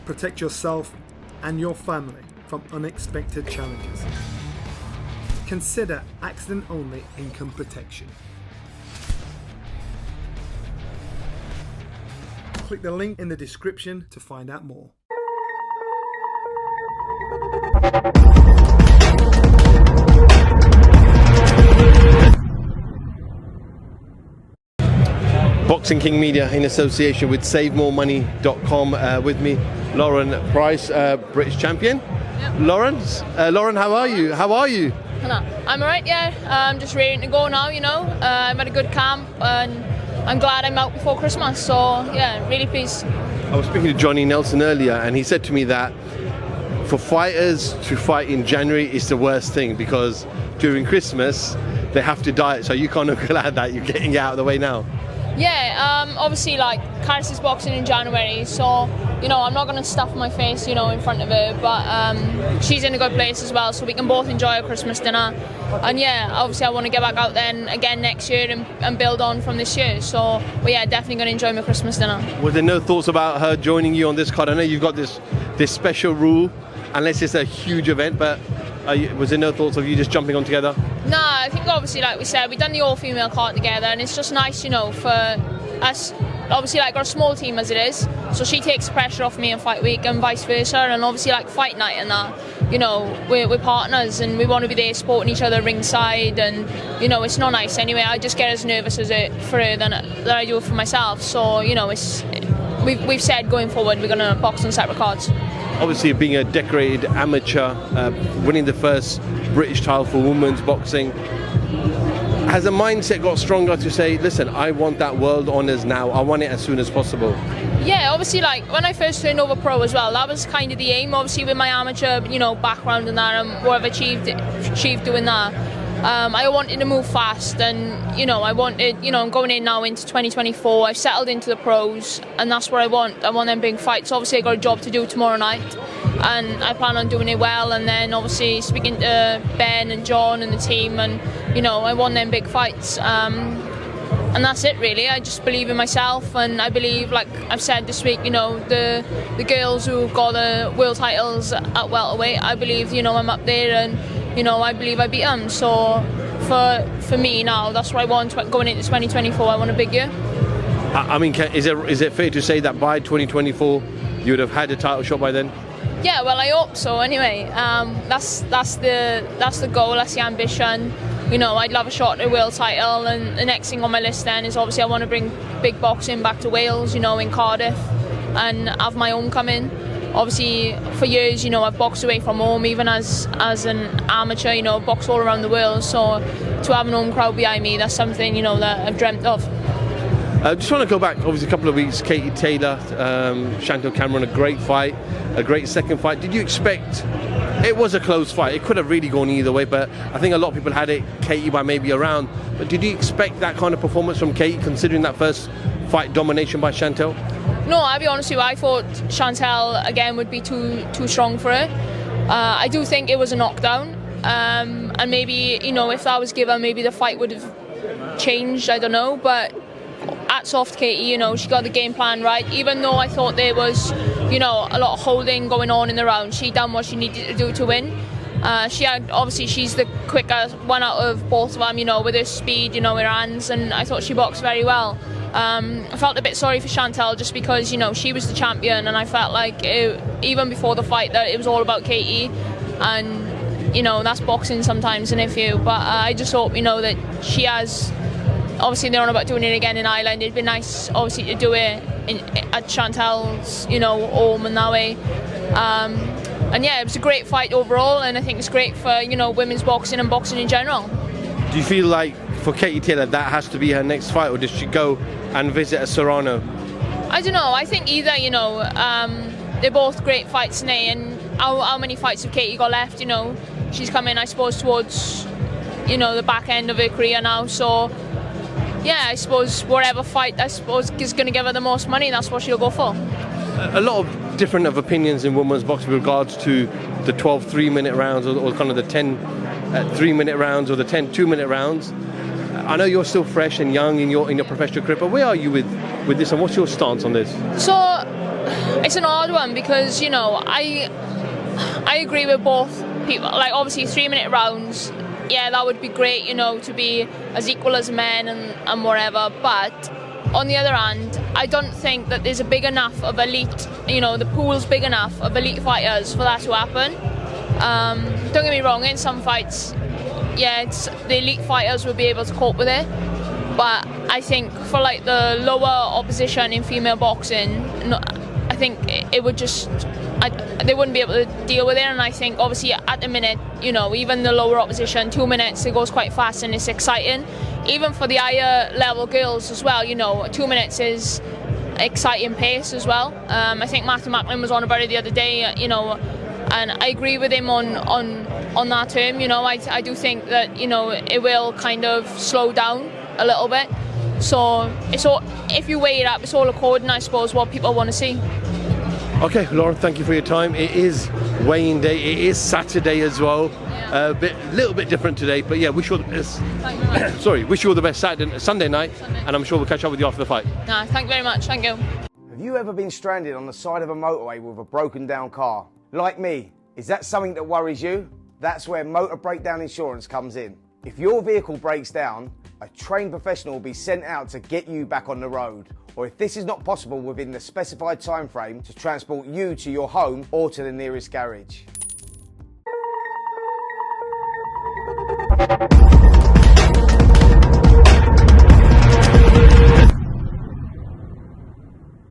Protect yourself and your family from unexpected challenges. Consider accident-only income protection. Click the link in the description to find out more. Boxing King Media in association with SaveMoreMoney.com. With me, Lauren Price, British champion. Yep. Lauren, how are you? Hello. I'm alright, yeah. I'm just ready to go now, I've had a good camp and I'm glad I'm out before Christmas, so yeah, really pleased. I was speaking to Johnny Nelson earlier and he said to me that for fighters to fight in January is the worst thing because during Christmas they have to diet, so you're kind of glad that you're getting it out of the way now. Yeah, obviously Caris is boxing in January, so I'm not going to stuff my face in front of her, but she's in a good place as well, so we can both enjoy our Christmas dinner. And yeah, obviously I want to get back out then again next year and build on from this year, so yeah, definitely going to enjoy my Christmas dinner. Were there no thoughts about her joining you on this card? I know you've got this special rule unless it's a huge event, but was there no thoughts of you just jumping on together? No, I think obviously like we said, we've done the all-female card together and it's just nice, for us, obviously got a small team as it is, so she takes the pressure off me in fight week and vice versa, and obviously fight night and that, we're partners and we want to be there supporting each other ringside, and it's not nice anyway. I just get as nervous for her than I do for myself, so we've said going forward we're going to box on separate cards. Obviously being a decorated amateur, winning the first British title for women's boxing, has the mindset got stronger to say, listen, I want that world honours now, I want it as soon as possible? Yeah, obviously when I first turned over pro as well, that was kind of the aim, obviously with my amateur background and that, and what I've achieved doing that. I wanted to move fast, and I wanted, I'm going in now into 2024. I've settled into the pros, and that's what I want. I want them big fights. Obviously, I got a job to do tomorrow night, and I plan on doing it well. And then obviously speaking to Ben and John and the team, and I want them big fights. And that's it really. I just believe in myself, and I believe, like I've said this week, the girls who got the world titles at welterweight, I believe I'm up there, and I believe I beat them. So for me now, that's what I want going into 2024. I want a big year. I mean, is it fair to say that by 2024 you would have had a title shot by then? Yeah, well, I hope so. Anyway, that's the goal. That's the ambition. I'd love a shot at a world title, and the next thing on my list then is obviously I want to bring big boxing back to Wales, in Cardiff, and have my own come in. Obviously, for years, I've boxed away from home, even as an amateur, boxed all around the world. So to have an home crowd behind me, that's something, that I've dreamt of. I just want to go back, obviously, a couple of weeks, Katie Taylor, Chantel Cameron, a great fight, a great second fight. Did you expect, it was a close fight, it could have really gone either way, but I think a lot of people had it Katie by maybe a round. But did you expect that kind of performance from Katie, considering that first fight domination by Chantel? No, I'll be honest with you, I thought Chantelle again would be too strong for her. I do think it was a knockdown, and maybe, if that was given, maybe the fight would have changed, I don't know, but hats off to Katie, she got the game plan right. Even though I thought there was, a lot of holding going on in the round, she done what she needed to do to win. She's the quicker one out of both of them, with her speed, her hands, and I thought she boxed very well. I felt a bit sorry for Chantelle just because, she was the champion, and I felt like even before the fight that it was all about Katie, and, that's boxing sometimes, and but I just hope, that she has. Obviously, they're on about doing it again in Ireland. It'd be nice, obviously, to do it at Chantelle's, home and that way. And yeah, it was a great fight overall, and I think it's great for, women's boxing and boxing in general. Do you feel like for Katie Taylor that has to be her next fight, or does she go and visit a Serrano? I don't know. I think either, they're both great fights today, and how many fights have Katie got left? She's coming, I suppose, towards, the back end of her career now, so yeah, I suppose whatever fight is going to give her the most money, that's what she'll go for. A lot of different opinions in women's boxing with regards to the 12 3-minute rounds, or kind of the 10 3-minute rounds, or the 10 2-minute rounds. I know you're still fresh and young in your professional career, but where are you with this, and what's your stance on this? So it's an odd one because, you know, I agree with both people. Like, obviously 3-minute rounds, yeah, that would be great, you know, to be as equal as men and whatever. But on the other hand, I don't think that there's a big enough of elite, you know, the pool's big enough of elite fighters for that to happen. Don't get me wrong, in some fights, yeah, the elite fighters will be able to cope with it. But I think for like the lower opposition in female boxing, I think it would just, they wouldn't be able to deal with it. And I think obviously at the minute, you know, even the lower opposition, 2 minutes, it goes quite fast and it's exciting. Even for the higher level girls as well, you know, 2 minutes is exciting pace as well. I think Matthew Macklin was on about it the other day, you know, and I agree with him on that term. You know, I do think that, you know, it will kind of slow down a little bit. So it's all, if you weigh it up, it's all according, I suppose, what people want to see. Okay, Lauren, thank you for your time. It is weighing day. It is Saturday as well. Yeah. A little bit different today, but yeah, wish you all the best. Wish you all the best Sunday night, and I'm sure we'll catch up with you after the fight. Nah, thank you very much. Thank you. Have you ever been stranded on the side of a motorway with a broken down car? Like me, is that something that worries you? That's where motor breakdown insurance comes in. If your vehicle breaks down, a trained professional will be sent out to get you back on the road. Or if this is not possible within the specified time frame, to transport you to your home or to the nearest garage.